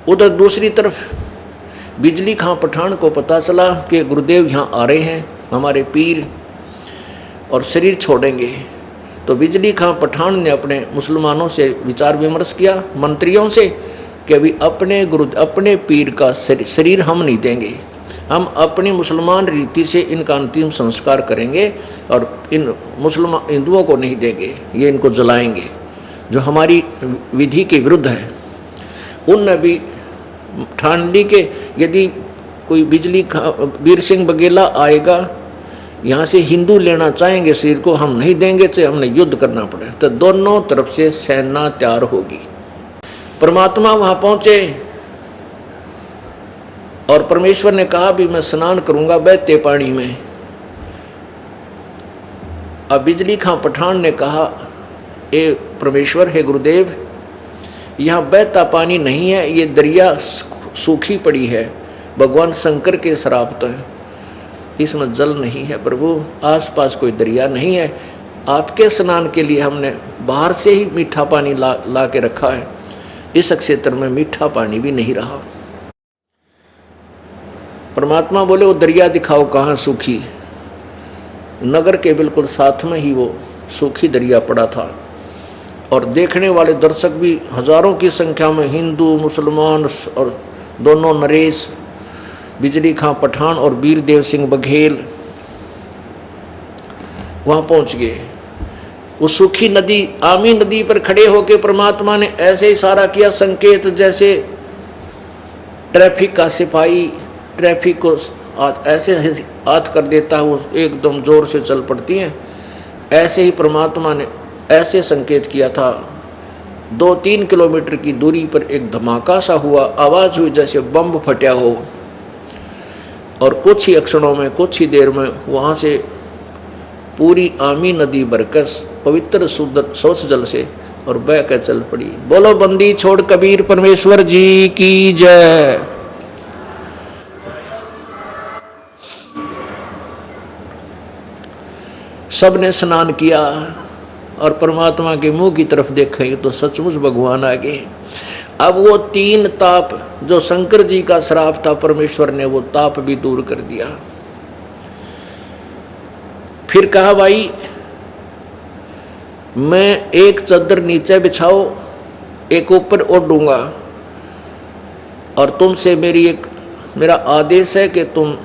उधर दूसरी तरफ बिजली खां पठान को पता चला कि गुरुदेव यहाँ आ रहे हैं, हमारे पीर, और शरीर छोड़ेंगे। तो बिजली खां पठान ने अपने मुसलमानों से विचार विमर्श किया, मंत्रियों से, कि अभी अपने पीर का शरीर हम नहीं देंगे, हम अपनी मुसलमान रीति से इनका अंतिम संस्कार करेंगे और इन मुसलमान हिंदुओं को नहीं देंगे, ये इनको जलाएंगे, जो हमारी विधि के विरुद्ध है। उनने भी ठान ली कि यदि कोई वीर सिंह बघेला आएगा यहाँ से हिंदू लेना चाहेंगे शरीर को, हम नहीं देंगे, चाहे हमने युद्ध करना पड़े। तो दोनों तरफ से सेना तैयार होगी। परमात्मा वहां पहुंचे और परमेश्वर ने कहा भी मैं स्नान करूंगा बहते पानी में। अब बिजली खां पठान ने कहा, ए परमेश्वर, है गुरुदेव, यहाँ बहता पानी नहीं है, ये दरिया सूखी पड़ी है, भगवान शंकर के श्राप तो है, इसमें जल नहीं है प्रभु, आसपास कोई दरिया नहीं है, आपके स्नान के लिए हमने बाहर से ही मीठा पानी ला के रखा है, इस क्षेत्र में मीठा पानी भी नहीं रहा। परमात्मा बोले वो दरिया दिखाओ कहाँ सूखी। नगर के बिल्कुल साथ में ही वो सूखी दरिया पड़ा था और देखने वाले दर्शक भी हजारों की संख्या में, हिंदू मुसलमान और दोनों नरेश, बिजली खां पठान और वीर देव सिंह बघेल वहां पहुंच गए। उस सूखी नदी, आमी नदी पर खड़े होकर परमात्मा ने ऐसे इशारा किया, संकेत जैसे ट्रैफिक का सिपाही ट्रैफिक को ऐसे हाथ कर देता है, वो एकदम जोर से चल पड़ती हैं, ऐसे ही परमात्मा ने ऐसे संकेत किया था। 2-3 किलोमीटर की दूरी पर एक धमाका सा हुआ, आवाज हुई जैसे बम फटा हो, और कुछ ही क्षणों में, कुछ ही देर में वहाँ से पूरी आमी नदी बरकस पवित्र शुद्ध स्वच्छ जल से और बह कर चल पड़ी। बोलो बंदी छोड़ कबीर परमेश्वर जी की जय। सबने स्नान किया और परमात्मा के मुंह की तरफ देखेंगे तो सचमुच भगवान आ गए। अब वो 3 ताप जो शंकर जी का श्राप था, परमेश्वर ने वो ताप भी दूर कर दिया। फिर कहा, भाई मैं एक चादर नीचे बिछाओ, एक ऊपर ओढ़ूंगा, और तुमसे मेरा आदेश है कि तुम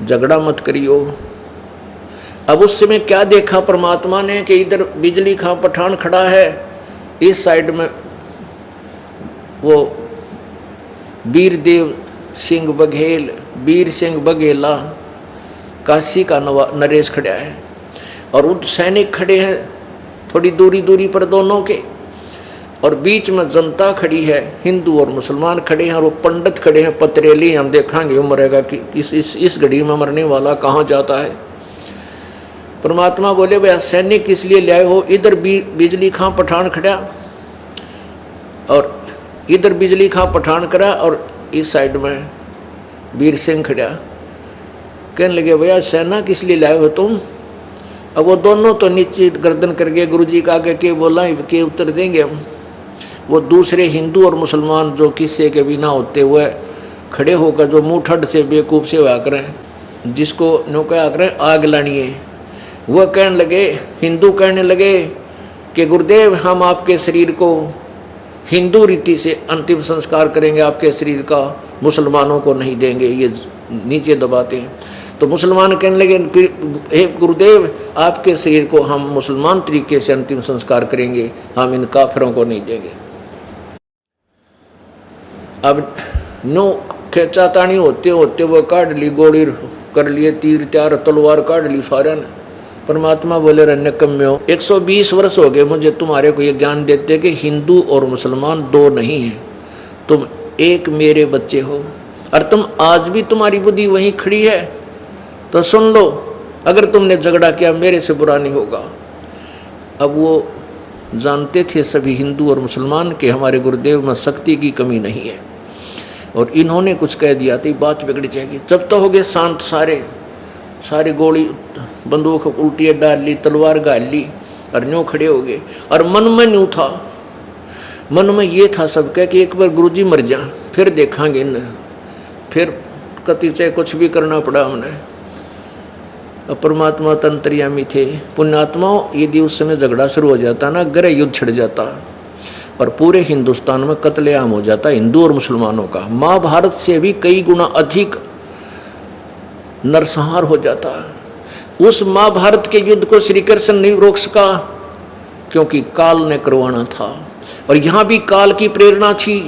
झगड़ा मत करियो। अब उस समय क्या देखा परमात्मा ने कि इधर बिजली खां पठान खड़ा है, इस साइड में वो वीर देव सिंह बघेल, वीर सिंह बघेला, काशी का नरेश खड़ा है, और उन सैनिक खड़े हैं थोड़ी दूरी पर दोनों के, और बीच में जनता खड़ी है, हिंदू और मुसलमान खड़े हैं, और वो पंडित खड़े हैं पतरेली। हम देखेंगे मरेगा कि इस घड़ी में मरने वाला कहाँ जाता है। परमात्मा बोले, भैया सैनिक किस लिए ले आए हो? इधर बिजली खां पठान खड़ा और इधर बिजली खां पठान खड़ा और इस साइड में वीर सिंह खड़ा। कहने लगे, भैया सेना किस लिए लाए हो तुम? अब वो दोनों तो नीचे गर्दन कर गए, गुरु जी का आगे के बोला के उत्तर देंगे हम। वो दूसरे हिंदू और मुसलमान जो किस्से के बिना होते हुए खड़े होकर जो मुँह ठड से बेवकूफ़ से हुआ करें, जिसको नो क्या करें आग लानी है, वह कहने लगे, हिंदू कहने लगे कि गुरुदेव हम आपके शरीर को हिंदू रीति से अंतिम संस्कार करेंगे, आपके शरीर का मुसलमानों को नहीं देंगे, ये नीचे दबाते हैं। तो मुसलमान कहने लगे, हे गुरुदेव आपके शरीर को हम मुसलमान तरीके से अंतिम संस्कार करेंगे, हम इन काफिरों को नहीं देंगे। अब नो खेचातानी होते होते वो काट ली, गोली कर लिए, तीर त्यार तलवार काट ली सारे ने। परमात्मा बोले, रन्य कम्यो 120 वर्ष हो गए मुझे तुम्हारे को ये ज्ञान देते कि हिंदू और मुसलमान 2 नहीं हैं, तुम एक मेरे बच्चे हो, और तुम आज भी तुम्हारी बुद्धि वहीं खड़ी है, तो सुन लो, अगर तुमने झगड़ा किया मेरे से बुरा नहीं होगा। अब वो जानते थे सभी हिंदू और मुसलमान के हमारे गुरुदेव में शक्ति की कमी नहीं है, और इन्होंने कुछ कह दिया तो बात बिगड़ जाएगी। जब तो हो गए शांत, सारे गोली बंदूक उल्टी डाल ली, तलवार गाल ली, और न्यों खड़े हो गए। और मन में न्यू था, मन में ये था सबका कि एक बार गुरुजी मर जा फिर देखांगे न, फिर कति चाहे कुछ भी करना पड़ा हमने। परमात्मा तंत्रियामी थे पुण्यात्माओं, यदि उस समय झगड़ा शुरू हो जाता ना, गृह युद्ध छिड़ जाता और पूरे हिंदुस्तान में कत्लेआम हो जाता हिंदू और मुसलमानों का। महाभारत से भी कई गुना अधिक नरसंहार हो जाता। उस महाभारत के युद्ध को श्री कृष्ण नहीं रोक सका क्योंकि काल ने करवाना था, और यहाँ भी काल की प्रेरणा थी,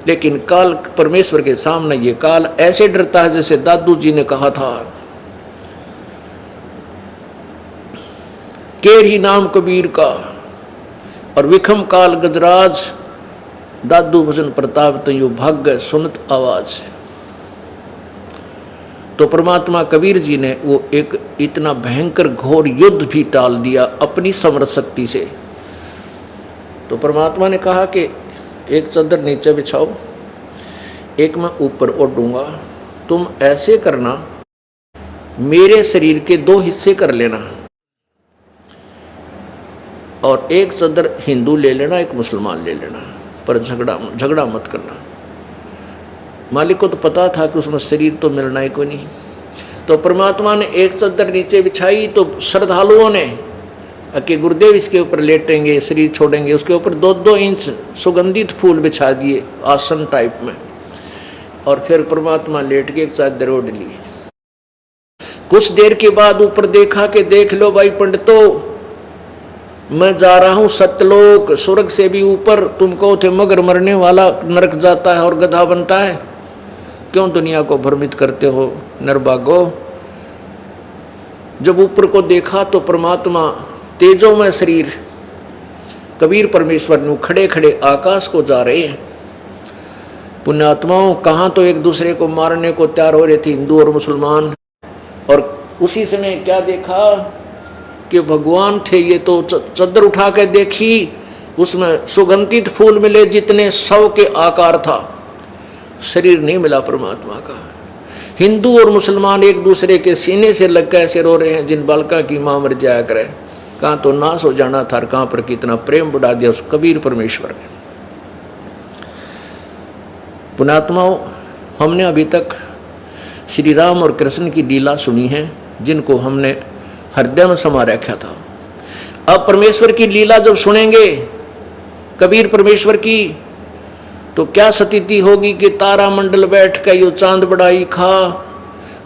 लेकिन काल परमेश्वर के सामने ये काल ऐसे डरता है जैसे दादू जी ने कहा था, केर ही नाम कबीर का और विखम काल गजराज, दादू भजन प्रताप तो यू भाग्य सुनत आवाज। तो परमात्मा कबीर जी ने वो एक इतना भयंकर घोर युद्ध भी टाल दिया अपनी समर्थ शक्ति से। तो परमात्मा ने कहा कि एक चादर नीचे बिछाओ, एक मैं ऊपर ओढ़ूंगा, तुम ऐसे करना, मेरे शरीर के दो हिस्से कर लेना और एक चादर हिंदू ले लेना, एक मुसलमान ले लेना, पर झगड़ा मत करना। मालिक को तो पता था कि उसमें शरीर तो मिलना ही कोई नहीं। तो परमात्मा ने एक चादर नीचे बिछाई, तो श्रद्धालुओं ने कि गुरुदेव इसके ऊपर लेटेंगे, शरीर छोड़ेंगे, उसके ऊपर 2-2 इंच सुगंधित फूल बिछा दिए आसन टाइप में, और फिर परमात्मा लेट के एक चादर ओढ़ ली। कुछ देर के बाद ऊपर देखा कि देख लो भाई पंडितों, मैं जा रहा हूं सत्यलोक, स्वर्ग से भी ऊपर। तुम कहो थे मगर मरने वाला नरक जाता है और गधा बनता है, क्यों दुनिया को भ्रमित करते हो नरभागो। जब ऊपर को देखा तो परमात्मा तेजोमय शरीर कबीर परमेश्वर ने खड़े खड़े आकाश को जा रहे हैं। पुण्यात्माओं, कहाँ तो एक दूसरे को मारने को तैयार हो रहे थे हिंदू और मुसलमान, और उसी समय क्या देखा कि भगवान थे ये। तो चद्दर उठा के देखी, उसमें सुगंधित फूल मिले जितने 100 के आकार था, शरीर नहीं मिला परमात्मा का। हिंदू और मुसलमान एक दूसरे के सीने से लग के ऐसे रो रहे हैं जिन बालका की मां मर जाया करे, कहाँ तो नाश हो जाना था, कहाँ पर कितना प्रेम बढ़ा दिया उस कबीर परमेश्वर ने। पुण्यात्माओं, हमने अभी तक श्री राम और कृष्ण की लीला सुनी है जिनको हमने हृदय में समा रखा था। अब परमेश्वर की लीला जब सुनेंगे कबीर परमेश्वर की, तो क्या स्थिति होगी कि तारा मंडल बैठ कर यो चांद बढ़ाई खा,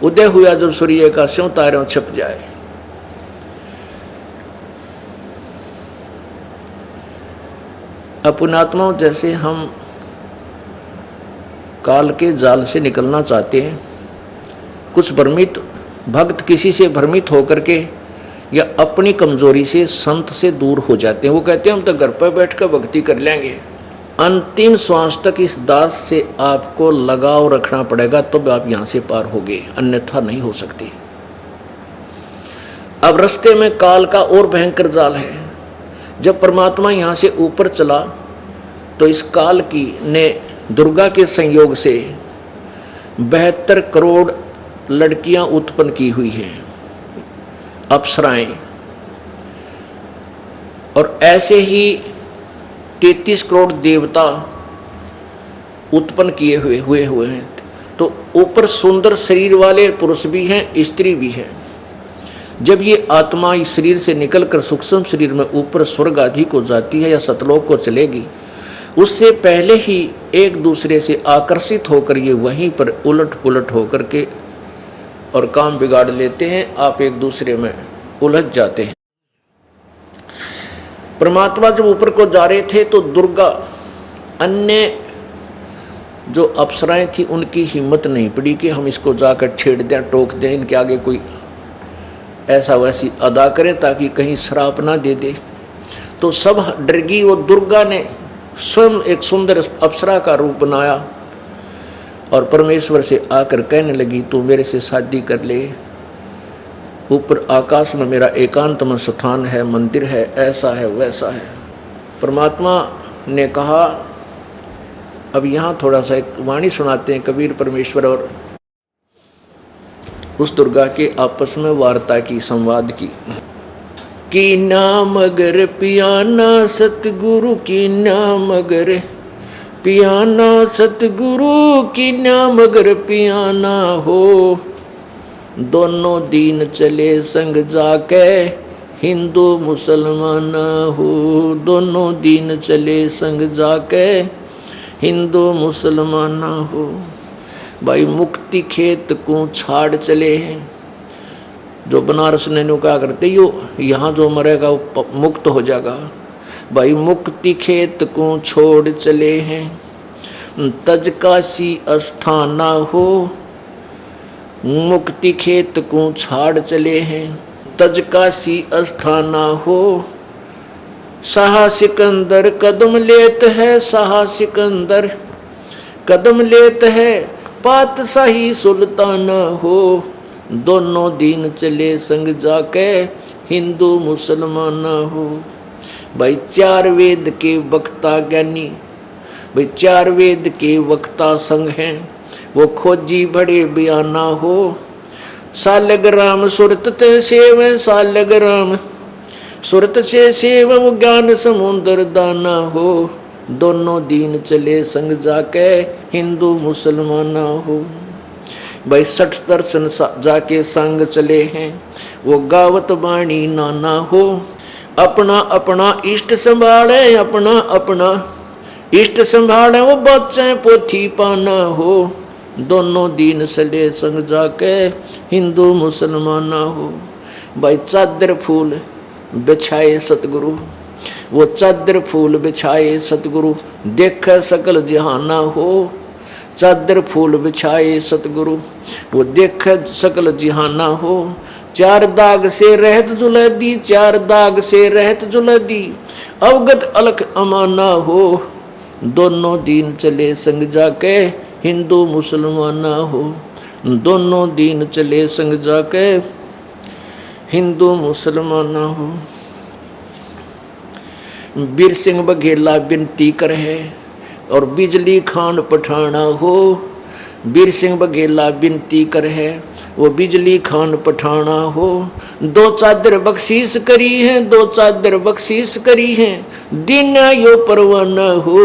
उदय हुआ जब सूर्य का स्यों तारों छप जाए। पुण्यात्माओं, जैसे हम काल के जाल से निकलना चाहते हैं, कुछ भ्रमित भक्त किसी से भ्रमित होकर के या अपनी कमजोरी से संत से दूर हो जाते हैं। वो कहते हैं हम तो घर पर बैठकर भक्ति कर लेंगे। अंतिम श्वास तक इस दास से आपको लगाव रखना पड़ेगा, तब आप यहाँ से पार होगे, अन्यथा नहीं हो सकती। अब रास्ते में काल का और भयंकर जाल है। जब परमात्मा यहाँ से ऊपर चला तो इस काल की ने दुर्गा के संयोग से 72 करोड़ लड़कियां उत्पन्न की हुई हैं, अप्सराएं, और ऐसे ही 33 करोड़ देवता उत्पन्न किए हुए हैं। तो ऊपर सुंदर शरीर वाले पुरुष भी हैं, स्त्री भी हैं। जब ये आत्मा इस शरीर से निकलकर सूक्ष्म शरीर में ऊपर स्वर्ग आदि को जाती है या सतलोक को चलेगी, उससे पहले ही एक दूसरे से आकर्षित होकर ये वहीं पर उलट पुलट होकर के और काम बिगाड़ लेते हैं, आप एक दूसरे में उलझ जाते हैं। परमात्मा जब ऊपर को जा रहे थे तो दुर्गा, अन्य जो अप्सराएं थी, उनकी हिम्मत नहीं पड़ी कि हम इसको जाकर छेड़ दें, टोक दें, इनके आगे कोई ऐसा वैसी अदा करें ताकि कहीं श्राप ना दे दे। तो सब डर गई। वो दुर्गा ने स्वयं एक सुंदर अप्सरा का रूप बनाया और परमेश्वर से आकर कहने लगी तू मेरे से शादी कर ले, ऊपर आकाश में मेरा एकांत में स्थान है, मंदिर है, ऐसा है वैसा है। परमात्मा ने कहा अब यहाँ थोड़ा सा एक वाणी सुनाते हैं कबीर परमेश्वर और उस दुर्गा के आपस में वार्ता की, संवाद की। की नाम अगर पियाना सतगुरु की नाम अगर पियाना सतगुरु की नाम अगर पियाना हो दोनों दीन चले संग जाके हिंदू मुसलमान हो दोनों दीन चले संग जाके हिंदू मुसलमान हो। भाई मुक्ति खेत को छाड़ चले हैं जो बनारस ने कहा करते यो यहाँ जो मरेगा वो मुक्त हो जाएगा। भाई मुक्ति खेत को छोड़ चले हैं तज काशी अस्थाना हो मुक्ति खेत को छाड़ चले हैं तज काशी अस्थाना हो। शाह सिकंदर कदम लेत है शाह सिकंदर कदम लेत है पातशाही सुल्ताना हो दोनों दीन चले संग जाके हिंदू मुसलमान हो। भाई चार वेद के वक्ता ज्ञानी भाई चार वेद के वक्ता संग हैं वो खोजी बड़े बयाना हो। सालग्राम सुरत ते सेव सालग्राम सुरत से सेव वो ज्ञान समुद्र दाना हो दोनों दीन चले संग जाके हिंदू मुसलमान हो। भाई 60 दर्शन जाके संग चले हैं वो गावत बाणी नाना हो। अपना अपना इष्ट संभाले अपना अपना इष्ट संभाले वो बच्चे पोथी पाना हो दोनों दीन चले संग जाके हिंदू मुसलमान हो। भाई चादर फूल बिछाए सतगुरु वो चादर फूल बिछाए सतगुरु देख सकल जहाना हो। चादर फूल बिछाए सतगुरु वो देख सकल जहाना हो। चार दाग से रहत जुलैदी चार दाग से रहत जुलैदी अवगत अलख अमाना हो दोनों दीन चले संग जाके हिंदू मुसलमान हो दोनों दीन चले संग जाके हिंदू मुसलमान हो। बीर सिंह बघेला विनती कर है और बिजली खान पठाना हो। बीर सिंह बघेला विनती कर है वो बिजली खान पठाना हो। दो चादर बख्शीश करी है दो चादर बख्शीश करी है दिन यो परवाना हो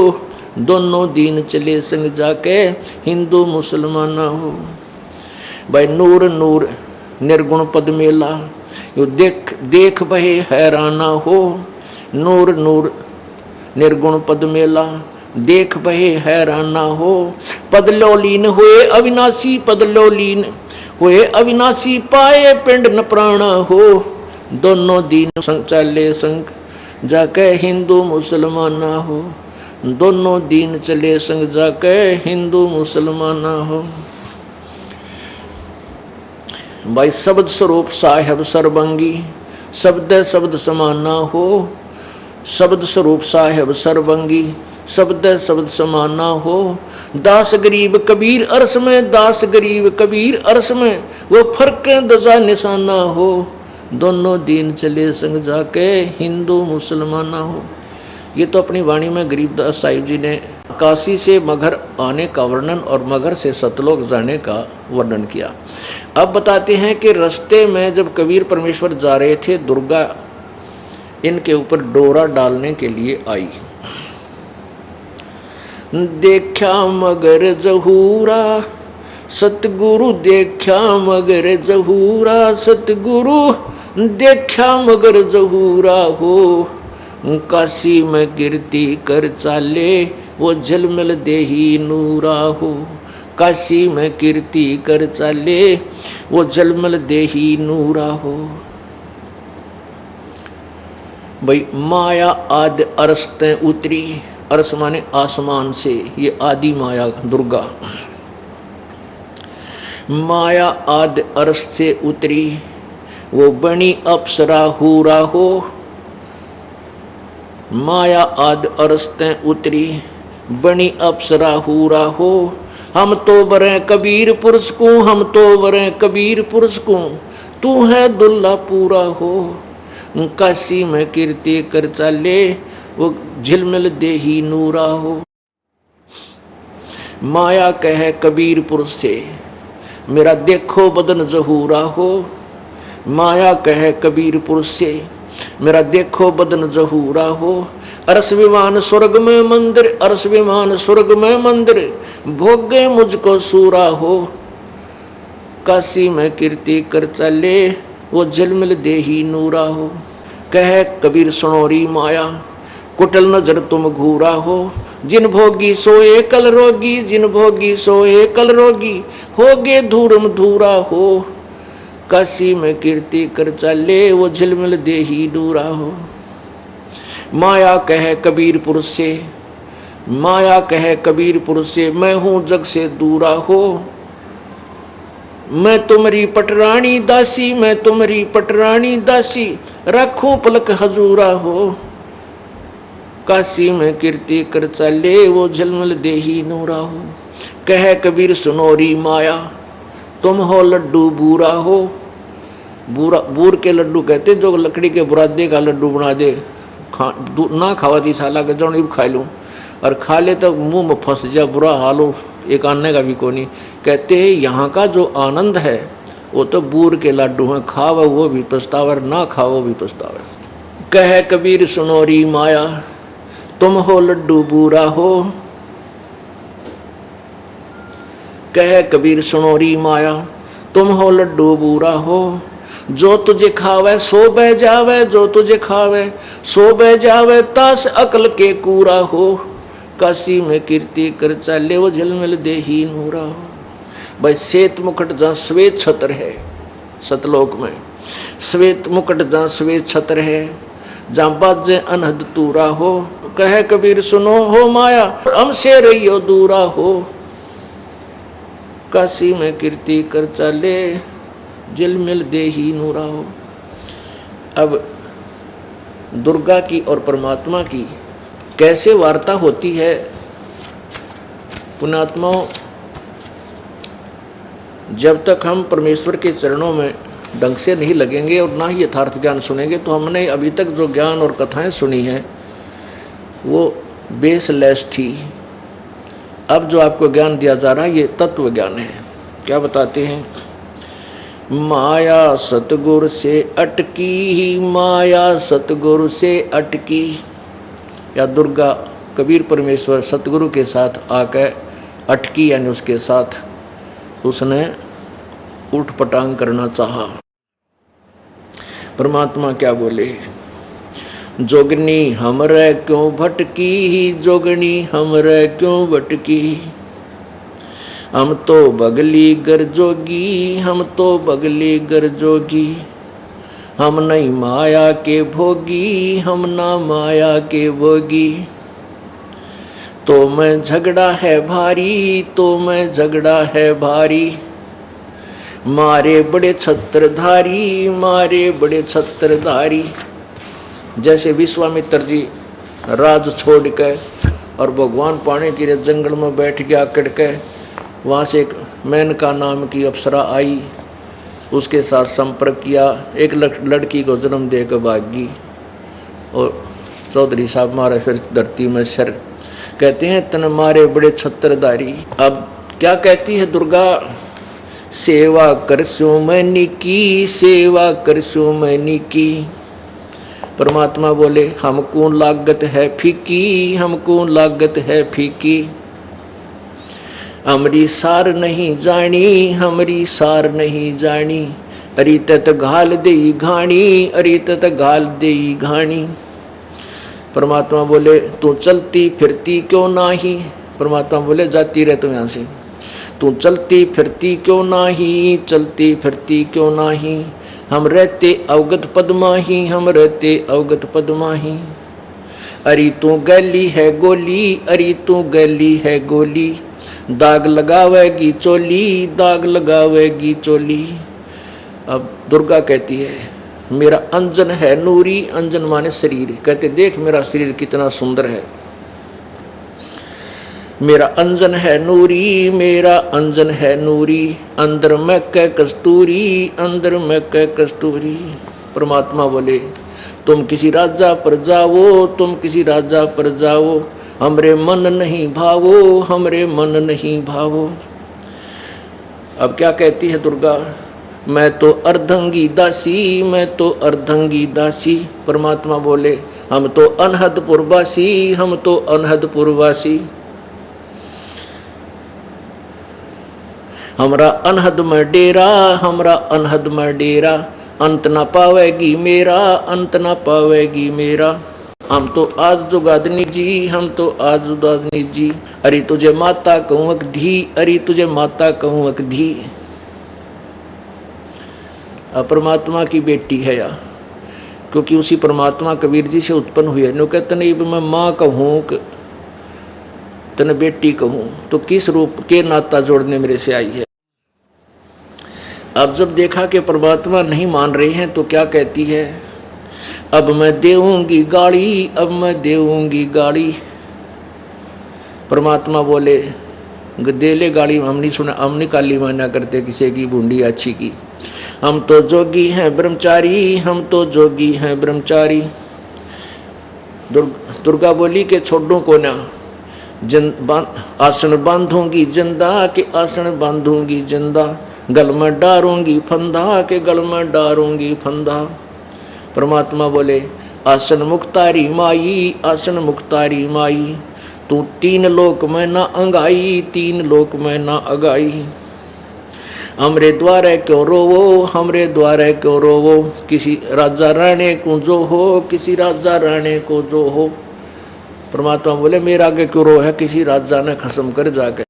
दोनों दीन चले संग जाके हिंदू मुसलमान हो। भाई नूर नूर निर्गुण पद मेला यो देख देख बहे हैराना हो। नूर नूर निर्गुण पद मेला देख बहे हैराना हो। पदलोलीन हुए अविनाशी पदलोलीन हुए अविनाशी पाए पिंड न प्राणा हो दोनों दीन संग चले संग जाके हिंदू मुसलमान हो दोनों दीन चले संग जाके हिंदू मुसलमान हो। भाई शब्द स्वरूप साहेब सर्वंगी शब्द शब्द समाना हो। शब्द स्वरूप साहेब सर्वंगी शब्द शब्द समाना हो। दास गरीब कबीर अरस में दास गरीब कबीर अरस में वो फर्क दजा निशाना हो दोनों दीन चले संग जाके हिंदू मुसलमान हो। ये तो अपनी वाणी में गरीबदास साहिब जी ने काशी से मगहर आने का वर्णन और मगहर से सतलोक जाने का वर्णन किया। अब बताते हैं कि रास्ते में जब कबीर परमेश्वर जा रहे थे दुर्गा इनके ऊपर डोरा डालने के लिए आई। देखा मगर जहूरा सतगुरु देखा मगर जहूरा सतगुरु देखा मगर जहूरा हो। काशी में कीर्ति कर चाले वो झलमल देही नूरा हो। काशी में कीर्ति कर चाले वो झलमल देही नूरा हो। भाई माया आदि अरस्तें उतरी अरस माने आसमान से ये आदि माया दुर्गा माया आदि अरस से उतरी वो बनी अप्सरा हूरा हो। माया आदि अरस्तें उतरी बनी अप्सरा हूरा हो। हम तो बरे कबीर पुरुष को हम तो बरे कबीर पुरुष को तू है दुल्ला पूरा हो। काशी में कीर्ति कर चाले वो झिलमिल देही नूरा हो। माया कहे कबीर पुरुष से मेरा देखो बदन जहूरा हो। माया कहे कबीर पुरुष से मेरा देखो बदन जहूरा हो। अरस विमान स्वर्ग में मंदिर, अरस विमान स्वर्ग में मंदिर, भोगे मुझको सूरा हो। काशी में कीर्ति कर चले, वो झिलमिल देही नूरा हो। कह कबीर सुनोरी माया, कुटल नजर तुम घूरा हो। जिन भोगी सोए कल रोगी, जिन भोगी सोए कल रोगी, होगे धूरम धूरा हो। काशी में कीर्ति कर चले, वो झिलमिल देही नूरा हो। माया कहे कबीरपुर से, माया कहे कबीरपुर से, मैं हूं जग से दूरा हो। मैं तुम्हारी पटरानी दासी, मैं तुम्हारी पटरानी दासी, रखूं पलक हजूरा हो। काशी में कीर्ति कर चले, वो झिलमिल देही नूरा हो। कह कबीर सुनोरी माया, तुम हो लड्डू बूरा हो। बूरा बूर के लड्डू कहते जो लकड़ी के बुरादे का लड्डू बना दे, ना खावा थी साला के जो नहीं खा लूँ, और खा ले तो मुंह में फंस जा, बुरा हाल हो, एक आने का भी को नहीं। कहते हैं यहाँ का जो आनंद है वो तो बूर के लड्डू हैं, खावा वो भी पछतावर, ना खाओ वो भी पछतावर। कह कबीर सुनोरी माया, तुम हो लड्डू बूरा हो। कह कबीर सुनोरी माया, तुम हो लड्डू बूरा हो। जो तुझे खावे सो बह जावे, जो तुझे खावे सो बह जावे, तास अकल के कूरा हो। काशी में कीर्ति कर चले, वो झिलमिल देही नूरा हो। भाई श्वेत मुकुट जहाँ श्वेत छत्र है, सतलोक में श्वेत मुकुट जहाँ श्वेत छत्र है, जहाँ बाजे अनहद तूरा हो। कहे कबीर सुनो हो माया, हमसे रहियो दूरा हो। काशी में कीर्ति कर चले, झिलमिल देही नूरा हो। अब दुर्गा की और परमात्मा की कैसे वार्ता होती है। पुण्यात्माओं, जब तक हम परमेश्वर के चरणों में ढंग से नहीं लगेंगे और ना ही यथार्थ ज्ञान सुनेंगे, तो हमने अभी तक जो ज्ञान और कथाएं सुनी हैं वो बेसलेस थी। अब जो आपको ज्ञान दिया जा रहा है ये तत्व ज्ञान है। क्या बताते हैं? माया सतगुरु से अटकी ही, माया सतगुरु से अटकी। या दुर्गा कबीर परमेश्वर सतगुरु के साथ आकर अटकी, यानी उसके साथ उसने उठ पटांग करना चाहा। परमात्मा क्या बोले? जोगनी हमरे क्यों भटकी ही, जोगनी हमरे क्यों भटकी। हम तो बगली गर जोगी, हम तो बगली गर जोगी। हम नहीं माया के भोगी, हम ना माया के भोगी। तो मैं झगड़ा है भारी, तो मैं झगड़ा है भारी। मारे बड़े छत्रधारी, मारे बड़े छत्रधारी। जैसे विश्वामित्र जी राज छोड़ के और भगवान पाने के लिए जंगल में बैठ गया अकड़ के, वहाँ से एक मेनका नाम की अप्सरा आई, उसके साथ संपर्क किया, एक लड़की को जन्म दे के भागी और चौधरी साहब मारे फिर धरती में सर। कहते हैं तन मारे बड़े छत्रधारी। अब क्या कहती है दुर्गा? सेवा करसू मैनी की, सेवा करसू मैनी की। परमात्मा बोले हमको लागत है फीकी, हमको लागत है फीकी। हमरी सार नहीं जानी, हमरी सार नहीं जानी। अरी तत घाल देई घाणी, अरी तत घाल देई घाणी। परमात्मा बोले तू चलती फिरती क्यों नाही। परमात्मा बोले जाती रहे तुम यहाँ से, तू चलती फिरती क्यों नाही, चलती फिरती क्यों नाही। हम रहते अवगत पद्माही, हम रहते अवगत पद्माही। अरी तू गली है गोली, अरी तू गली है गोली। दाग लगावेगी चोली, दाग लगावेगी चोली। अब दुर्गा कहती है मेरा अंजन है नूरी, अंजन माने शरीर। कहते देख मेरा शरीर कितना सुंदर है। मेरा अंजन है नूरी, मेरा अंजन है नूरी। अंदर में कै कस्तूरी, अंदर में कै कस्तूरी। परमात्मा बोले तुम किसी राजा पर जाओ, तुम किसी राजा पर जाओ। हमरे मन नहीं भावो, हमरे मन नहीं भावो। अब क्या कहती है दुर्गा? मैं तो अर्धंगी दासी, मैं तो अर्धंगी दासी। परमात्मा बोले हम तो अनहदपुर वासी, हम तो अनहदपुर वासी। हमरा अनहद में डेरा, हमरा अनहद में डेरा, अंत ना पावेगी मेरा, अंत ना पावेगी मेरा। हम तो आज जुगादनी जी, हम तो आज जुगादनी जी। अरे तुझे माता कहूँ अकधी, अरे तुझे माता कहूँ अकधी। परमात्मा की बेटी है या, क्योंकि उसी परमात्मा कबीर जी से उत्पन्न हुई है। नो कहते नहीं मैं माँ कहूँ तने बेटी कहूँ, तो किस रूप के नाता जोड़ने मेरे से आई है। अब जब देखा कि परमात्मा नहीं मान रहे हैं तो क्या कहती है, अब मैं देऊंगी गाड़ी, अब मैं देऊंगी गाड़ी। परमात्मा बोले दे ले गाड़ी, हम नहीं सुना, हम नहीं काली माना करते किसी की बूंदी अच्छी की। हम तो जोगी हैं ब्रह्मचारी, हम तो जोगी हैं ब्रह्मचारी। दुर्गा बोली के छोड़ो को ना, आसन बांधूंगी जिंदा के आसन बांधूंगी जिंदा। गल में डारूंगी फंदा के गल में डारूंगी फंदा। परमात्मा बोले आसन मुक्तारी माई, आसन मुक्तारी माई। तू तीन लोक में ना अंगाई, तीन लोक में ना अगाई। हमरे द्वारे क्यों रोवो, हमरे द्वारे क्यों रोवो। किसी राजा राणे को जो हो, किसी राजा राणे को जो हो। परमात्मा बोले मेरा आगे क्यों रो है, किसी राजा ने खसम कर जाके।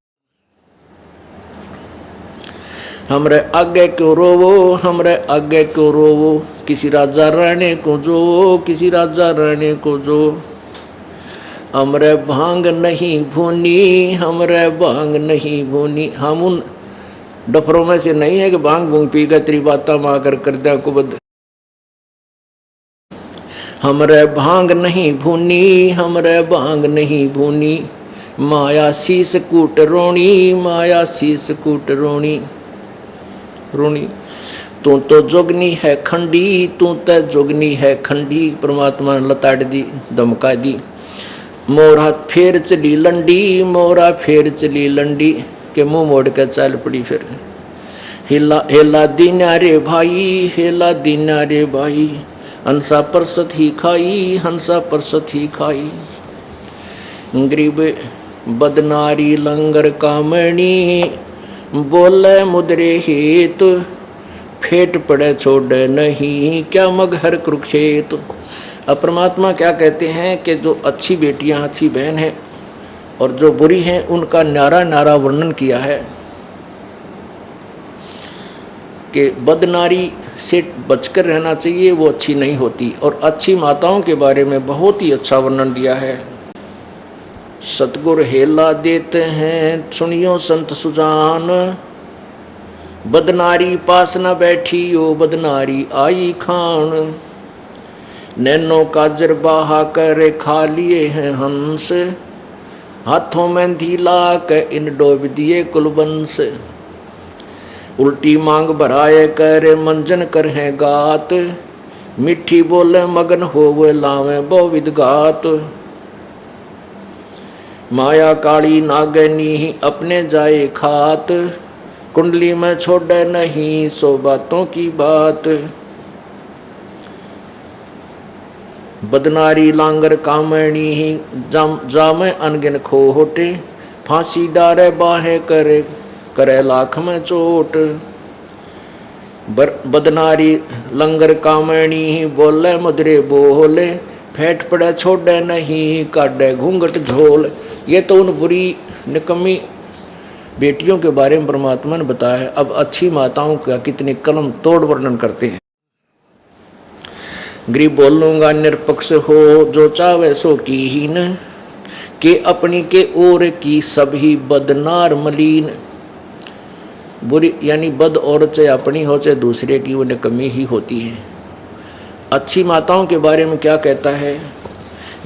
हमरे आगे क्यों रोवो, हमरे आगे क्यों रोवो। किसी राजा राणे को जो, किसी राजा राणे को जो। हमरे भांग नहीं भूनी, हमरे भांग नहीं भूनी। हम उन डफरों में से नहीं है कि भांग भूंग पी कर तेरी बाता माँ कर दे को बद। हमरे भांग नहीं भूनी, हमरे भांग नहीं भूनी। माया शीस कूट रोणी, माया शीस कूट रोणी रोणी। तू तो जोगनी है खंडी, तू तो जोगनी है खंडी। परमात्मा ने लताड़ दी, धमका दी। मोरा फेर चली लंडी, मोरा फेर चली लंडी। के मुंह मोड़ के चल पड़ी फिर। हिला हेला दीना रे भाई, हेला दीना रे भाई। हंसा परसत ही खाई, हंसा परसत ही खाई। गरीब बदनारी लंगर कामणी, बोले मुद्रे हेत। फेट पड़े छोड़े नहीं, क्या मगहर कुरुक्षेत्र। अब परमात्मा क्या कहते हैं कि जो अच्छी बेटियां, अच्छी बहन हैं और जो बुरी हैं, उनका न्यारा न्यारा वर्णन किया है कि बदनारी से बचकर रहना चाहिए, वो अच्छी नहीं होती। और अच्छी माताओं के बारे में बहुत ही अच्छा वर्णन दिया है। सतगुर हेला देते हैं सुनियो संत सुजान। बदनारी पास न बैठी ओ बदनारी आई खान। नैनो काजर बाहा कर खा लिए हैं हंस। हाथों में धीला के इन डोब दिए कुलबंस। उल्टी मांग भराए कर मंजन कर हैं गात। मिठी बोले मगन होवे लावे बहुविध घात। माया काली नागनी अपने जाए खात। कुंडली में छोड़े नहीं सो बातों की बात। बदनारी लांगर कामणी जामे अनगिन खोटे। फांसी डारे बाहें करे करे लाख में चोट। बदनारी लंगर कामणी बोले मुद्रे बोले। फेंट पड़े छोड़े नहीं काटे घूंघट झोल। ये तो उन बुरी निकम्मी बेटियों के बारे में परमात्मा ने बताया है। अब अच्छी माताओं का कितने कलम तोड़ वर्णन करते हैं। गरीब बोलूंगा निरपक्ष हो जो चावे सो की हीन। के अपनी के ओर की सभी बदनार मलीन। बुरी यानी बद औरत चाहे अपनी हो चाहे दूसरे की, वो निकम्मी ही होती है। अच्छी माताओं के बारे में क्या कहता है।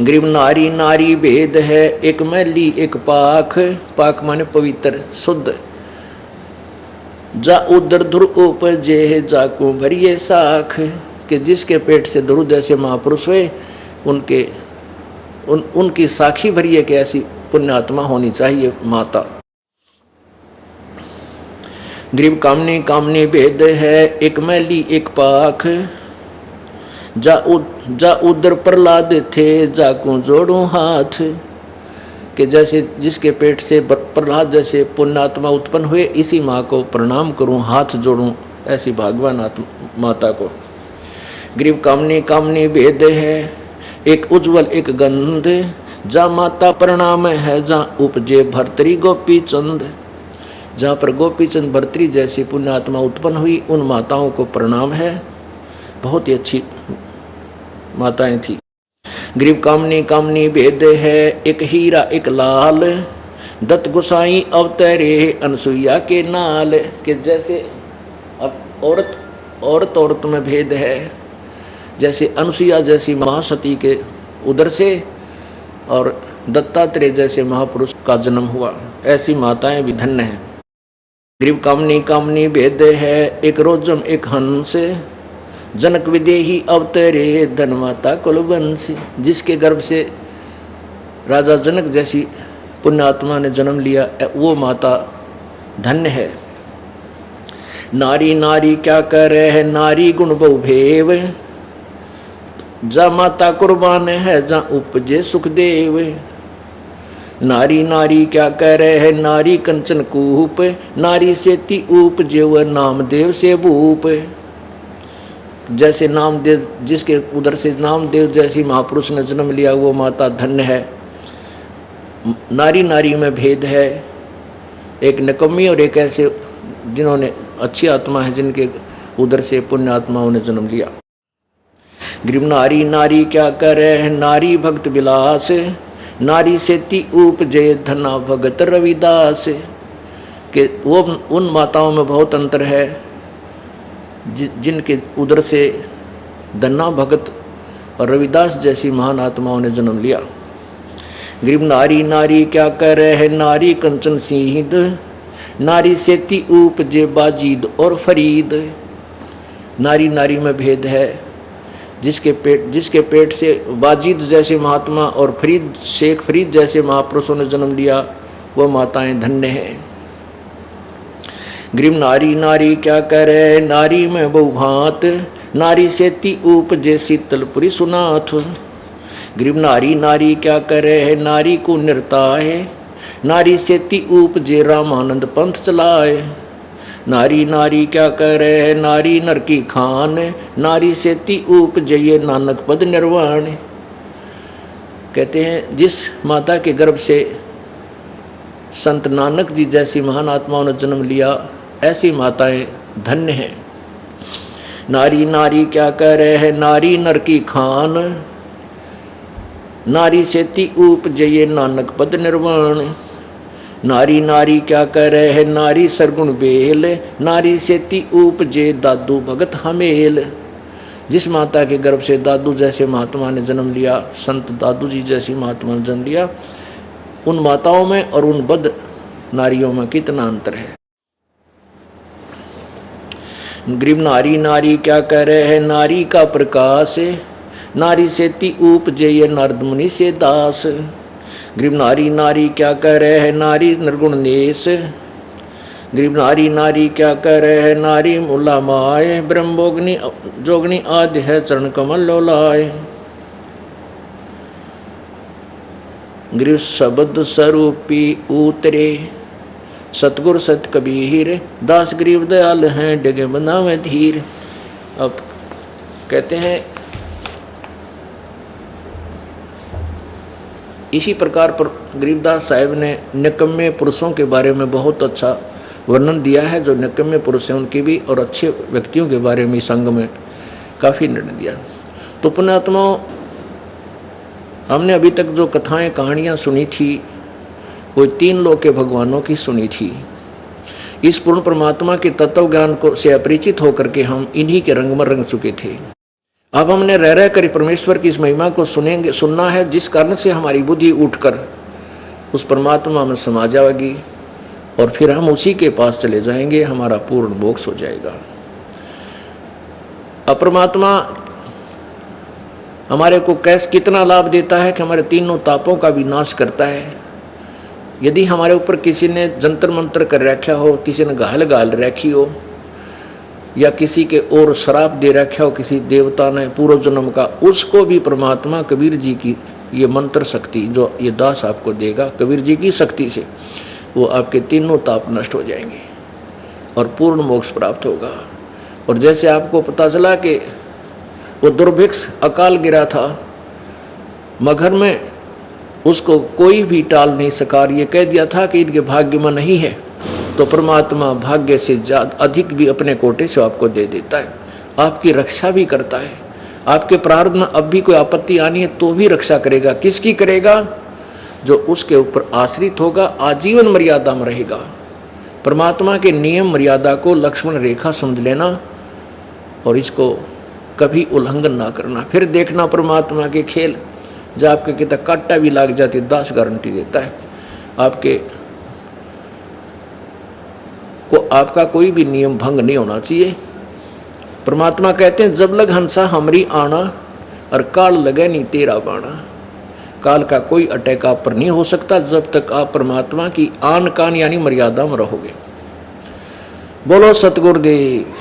गरीब नारी नारी भेद है एक मैली एक पाख। पाक माने पवित्र शुद्ध। जा उदर धुर उपजे जाको भरिए साख। कि जिसके पेट से दुरुद ऐसे महापुरुष हुए उनकी साखी भरी है कि ऐसी पुण्यात्मा होनी चाहिए माता। ग्रीव कामनी कामनी भेद है, एक मैली एक पाख। जा उधर प्रहलाद थे, जाकू जोड़ू हाथ। कि जैसे जिसके पेट से प्रहलाद जैसे पुण्यात्मा उत्पन्न हुए, इसी माँ को प्रणाम करूं, हाथ जोड़ूं, ऐसी भागवान माता को। ग्रीव कामनी कामनी भेद है, एक उज्जवल एक गंध। जा माता प्रणाम है, जहाँ उपजे भर्तरी गोपी चंद। जहाँ पर गोपी चंद भर्तरी जैसी पुण्यात्मा उत्पन्न हुई, उन माताओं को प्रणाम है। बहुत ही अच्छी माताएं थी। ग्रीव कामनी कामनी भेद है, एक हीरा एक लाल। दत्त गोसाई अवतरे अनसुईया के नाल। कि जैसे अब औरत में भेद है, जैसे अनसुईया जैसी महासती के उदर से और दत्तात्रेय जैसे महापुरुष का जन्म हुआ, ऐसी माताएं भी धन्य हैं। ग्रीव कामनी कामनी भेद है, एक रोजम एक हंस। जनक विदेही अवतरे धन माता कुलवंश। जिसके गर्भ से राजा जनक जैसी पुण्यात्मा ने जन्म लिया, वो माता धन्य है। नारी नारी क्या करे है, नारी गुण बहुभेव। जा माता कुर्बान है, जा उपजे सुखदेव। नारी नारी क्या कह रहे है, नारी कंचन कूप। नारी से ती उपजे वह नामदेव से भूप। जैसे नामदेव, जिसके उधर से नामदेव जैसी महापुरुष ने जन्म लिया, वो माता धन्य है। नारी नारी में भेद है, एक निकम्मी और एक ऐसे जिन्होंने अच्छी आत्मा है, जिनके उधर से पुण्य आत्माओं ने जन्म लिया। ग्रीव नारी नारी क्या करे है, नारी भक्त विलास। नारी से ती उपजे धना भगत रविदास। कि वो उन माताओं में बहुत अंतर है जिनके उधर से धन्ना भगत और रविदास जैसी महान आत्माओं ने जन्म लिया। ग्रीव नारी नारी क्या कह रहे है, नारी कंचन सिंह। नारी से ती उपजे बाजीद और फरीद। नारी नारी में भेद है, जिसके पेट से बाजीद जैसे महात्मा और फरीद शेख फरीद जैसे महापुरुषों ने जन्म लिया, वो माताएं धन्य हैं। ग्रीव नारी नारी क्या कह रहे, नारी में बहुभांत। नारी से ती उपजे शीतलपुरी सुनाथ। ग्रीव नारी नारी क्या कह रहे है, नारी को निर्ता है। नारी से ती उपजे रामानंद पंथ चलाए। नारी नारी क्या कह रहे है, नारी नर की खान। नारी से ती उपजे ये नानक पद निर्वाण। कहते हैं जिस माता के गर्भ से संत नानक जी जैसी महान आत्माओं ने जन्म लिया, ऐसी माताएं धन्य हैं। नारी नारी क्या कह रहे हैं, नारी नर की खान। नारी से ती उपजे ये नानक पद निर्वाण। नारी नारी क्या कह रहे हैं, नारी सरगुण बेल। नारी से ती उपजे दादू भगत हमेल। जिस माता के गर्भ से दादू जैसे महात्मा ने जन्म लिया, संत दादू जी जैसी महात्मा ने जन्म लिया, उन माताओं में और उन बद नारियों में कितना अंतर है। ग्रीव नारी नारी क्या कह रहे हैं, नारी का प्रकाश। नारी से ती उपजे ये नारद मुनि से दास। ग्रीव नारी नारी क्या कह रहे हैं, नारी निर्गुण नेश। ग्रीव नारी नारी क्या कह रहे हैं, नारी मुला माए। ब्रह्मोग्नि जोगनी आदि है चरण कमल लोलाए। ग्रीव शब्द स्वरूपी उतरे। सतगुर सत कबीर। दास ग्रीव दयाल हैं, डिगे बनावे धीर। अब कहते हैं इसी प्रकार पर गरीबदास साहिब ने निकम्मे पुरुषों के बारे में बहुत अच्छा वर्णन दिया है। जो निकम्मे पुरुष हैं उनकी भी, और अच्छे व्यक्तियों के बारे में संग में काफ़ी निर्णय दिया। तो पुण्यात्माओं, हमने अभी तक जो कथाएं कहानियां सुनी थी, वो 3 लोक के भगवानों की सुनी थी। इस पूर्ण परमात्मा के तत्व ज्ञान को से अपरिचित होकर के हम इन्हीं के रंग में रंग चुके थे। अब हमने रह कर परमेश्वर की इस महिमा को सुनना है, जिस कारण से हमारी बुद्धि उठकर उस परमात्मा में समा जाएगी और फिर हम उसी के पास चले जाएंगे, हमारा पूर्ण मोक्ष हो जाएगा। अब परमात्मा हमारे को कितना लाभ देता है कि हमारे तीनों तापों का भी नाश करता है यदि हमारे ऊपर किसी ने जंतर मंतर कर रखा हो, किसी ने घाल घाल रखी हो, या किसी के और श्राप दे रखा हो किसी देवता ने पूर्व जन्म का, उसको भी परमात्मा कबीर जी की ये मंत्र शक्ति जो ये दास आपको देगा, कबीर जी की शक्ति से वो आपके तीनों ताप नष्ट हो जाएंगे और पूर्ण मोक्ष प्राप्त होगा। और जैसे आपको पता चला कि वो दुर्भिक्ष अकाल गिरा था मगर में, उसको कोई भी टाल नहीं सका, ये कह दिया था कि इनके भाग्य में नहीं है, तो परमात्मा भाग्य से ज्यादा अधिक भी अपने कोटे से आपको दे देता है, आपकी रक्षा भी करता है। आपके प्रारब्ध में अब भी कोई आपत्ति आनी है तो भी रक्षा करेगा। किसकी करेगा? जो उसके ऊपर आश्रित होगा, आजीवन मर्यादा में रहेगा। परमात्मा के नियम मर्यादा को लक्ष्मण रेखा समझ लेना और इसको कभी उल्लंघन ना करना। फिर देखना परमात्मा के खेल, जब आपके कितना काटा भी लाग जाती, दास गारंटी देता है आपके को आपका कोई भी नियम भंग नहीं होना चाहिए। परमात्मा कहते हैं जब लग हंसा हमरी आना और काल लगे नहीं तेरा बाणा। काल का कोई अटैक आप पर नहीं हो सकता जब तक आप परमात्मा की आन कान यानी मर्यादा में रहोगे। बोलो सतगुरुदेव।